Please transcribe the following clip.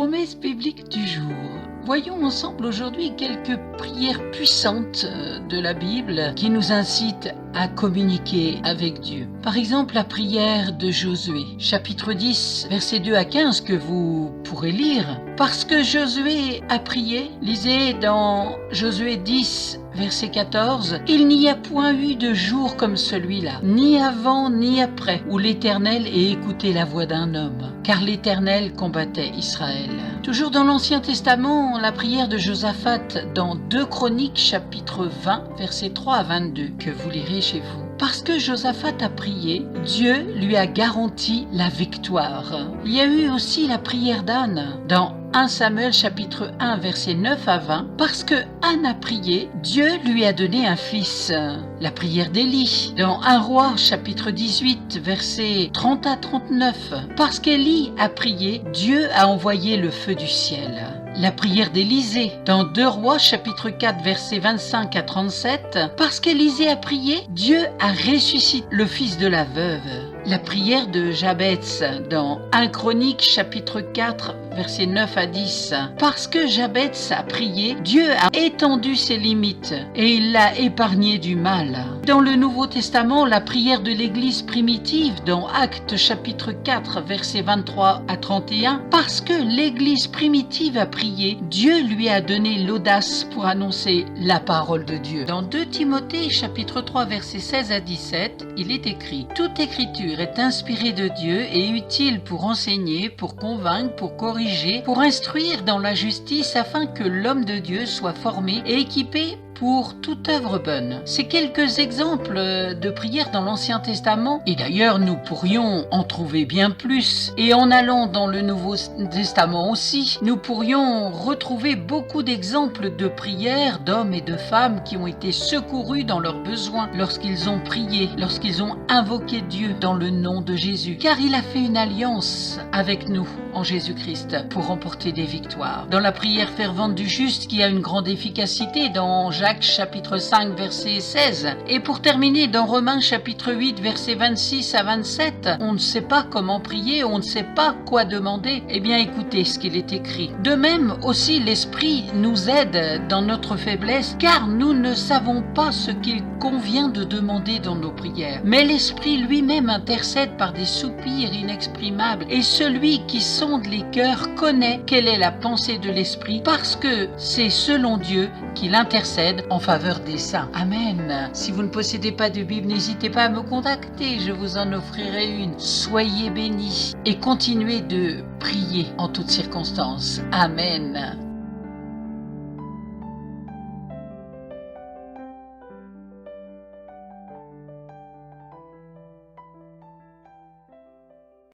Promesse biblique du jour. Voyons ensemble aujourd'hui quelques prières puissantes de la Bible qui nous incitent à communiquer avec Dieu. Par exemple, la prière de Josué, chapitre 10, versets 2 à 15 que vous pourrez lire. Parce que Josué a prié, lisez dans Josué 10, verset 14, « Il n'y a point eu de jour comme celui-là, ni avant ni après, où l'Éternel ait écouté la voix d'un homme, car l'Éternel combattait Israël. » Toujours dans l'Ancien Testament, la prière de Josaphat dans 2 Chroniques, chapitre 20, versets 3 à 22, que vous lirez chez vous. Parce que Josaphat a prié, Dieu lui a garanti la victoire. Il y a eu aussi la prière d'Anne dans 1 Samuel chapitre 1 versets 9 à 20. Parce que Anne a prié, Dieu lui a donné un fils. La prière d'Élie dans 1 Roi chapitre 18 versets 30 à 39. Parce qu'Élie a prié, Dieu a envoyé le feu du ciel. La prière d'Élisée dans 2 Rois chapitre 4 versets 25 à 37. Parce qu'Élisée a prié, Dieu a ressuscité le fils de la veuve. La prière de Jabès dans 1 Chronique chapitre 4 versets 9 à 10. Parce que Jabès a prié, Dieu a étendu ses limites et il l'a épargné du mal. Dans le Nouveau Testament, la prière de l'Église primitive dans Actes chapitre 4 versets 23 à 31. Parce que l'Église primitive a prié, Dieu lui a donné l'audace pour annoncer la parole de Dieu. Dans 2 Timothée chapitre 3 versets 16 à 17, il est écrit « Toute écriture est inspirée de Dieu et utile pour enseigner, pour convaincre, pour corriger, pour instruire dans la justice afin que l'homme de Dieu soit formé et équipé pour toute œuvre bonne. » Ces quelques exemples de prières dans l'Ancien Testament, et d'ailleurs nous pourrions en trouver bien plus, et en allant dans le Nouveau Testament aussi, nous pourrions retrouver beaucoup d'exemples de prières d'hommes et de femmes qui ont été secourus dans leurs besoins lorsqu'ils ont prié, lorsqu'ils ont invoqué Dieu dans le nom de Jésus, car il a fait une alliance avec nous en Jésus-Christ pour remporter des victoires. Dans la prière fervente du juste qui a une grande efficacité dans Jacques chapitre 5 verset 16, et pour terminer dans Romains chapitre 8 verset 26 à 27, on ne sait pas comment prier, on ne sait pas quoi demander. Eh bien écoutez ce qu'il est écrit. De même aussi l'Esprit nous aide dans notre faiblesse, car nous ne savons pas ce qu'il convient de demander dans nos prières. Mais l'Esprit lui-même intercède par des soupirs inexprimables, et celui qui sonde les cœurs connaît quelle est la pensée de l'Esprit, parce que c'est selon Dieu qu'il intercède en faveur des saints. Amen. Si vous ne possédez pas de Bible, n'hésitez pas à me contacter, je vous en offrirai une. Soyez bénis et continuez de prier en toutes circonstances. Amen.